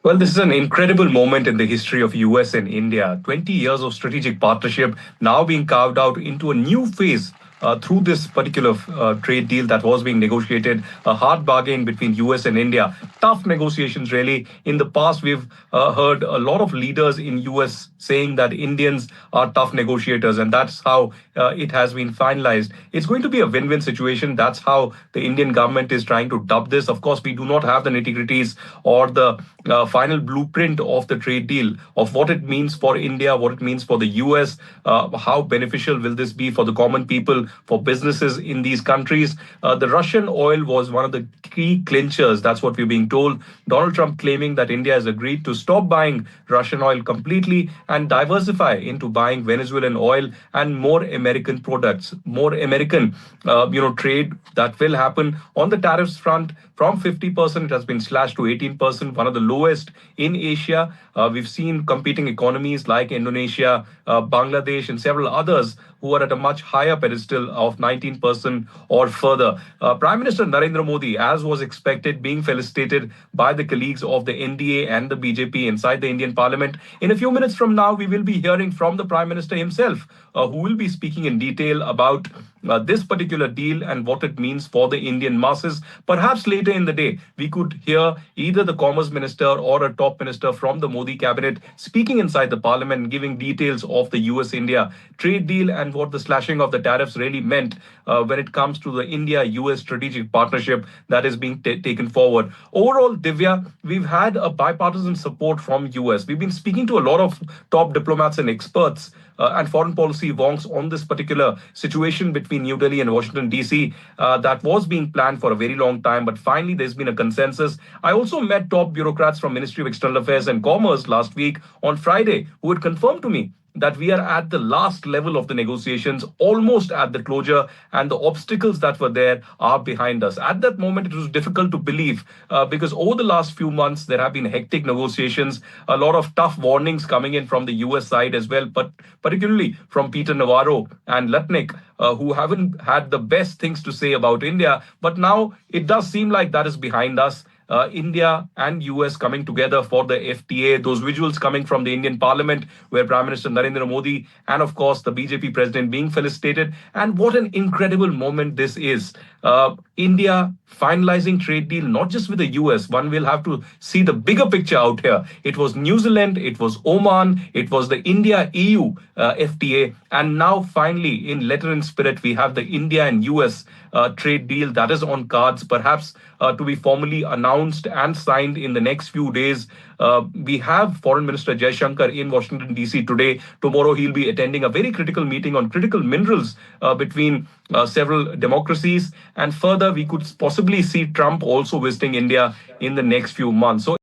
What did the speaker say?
Well, this is an incredible moment in the history of US and India. 20 years of strategic partnership now being carved out into a new phase through this particular trade deal that was being negotiated, a hard bargain between US and India. Tough negotiations, really. In the past, we've heard a lot of leaders in US saying that Indians are tough negotiators, and that's how it has been finalized. It's going to be a win-win situation. That's how the Indian government is trying to dub this. Of course, we do not have the nitty-gritties or the final blueprint of the trade deal, of what it means for India, what it means for the US, how beneficial will this be for the common people, for businesses in these countries. The Russian oil was one of the key clinchers. That's what we're being told. Donald Trump claiming that India has agreed to stop buying Russian oil completely and diversify into buying Venezuelan oil and more American products, more American, trade that will happen on the tariffs front. From 50%, it has been slashed to 18%, one of the lowest in Asia. We've seen competing economies like Indonesia, Bangladesh, and several others who are at a much higher pedestal of 19% or further. Prime Minister Narendra Modi, as was expected, being felicitated by the colleagues of the NDA and the BJP inside the Indian Parliament. In a few minutes from now, we will be hearing from the Prime Minister himself, who will be speaking in detail about this particular deal and what it means for the Indian masses. Perhaps later in the day, we could hear either the Commerce Minister or a top minister from the Modi cabinet speaking inside the parliament and giving details of the US-India trade deal and what the slashing of the tariffs really meant when it comes to the India-US strategic partnership that is being taken forward. Overall, Divya, we've had a bipartisan support from US. We've been speaking to a lot of top diplomats and experts and foreign policy wonks on this particular situation between New Delhi and Washington, D.C. That was being planned for a very long time, but finally there's been a consensus. I also met top bureaucrats from Ministry of External Affairs and Commerce last week on Friday who had confirmed to me that we are at the last level of the negotiations, almost at the closure, and the obstacles that were there are behind us. At that moment, it was difficult to believe because over the last few months, there have been hectic negotiations, a lot of tough warnings coming in from the US side as well, but particularly from Peter Navarro and Lutnick, who haven't had the best things to say about India. But now it does seem like that is behind us. India and US coming together for the FTA, those visuals coming from the Indian Parliament, where Prime Minister Narendra Modi and, of course, the BJP president being felicitated. And what an incredible moment this is. India finalizing trade deal, not just with the US. One will have to see the bigger picture out here. It was New Zealand, it was Oman, it was the India-EU FTA. And now, finally, in letter and spirit, we have the India and US trade deal that is on cards, perhaps to be formally announced and signed in the next few days. We have Foreign Minister Jaishankar in Washington, D.C. today. Tomorrow, he'll be attending a very critical meeting on critical minerals between several democracies. And further, we could possibly see Trump also visiting India in the next few months. So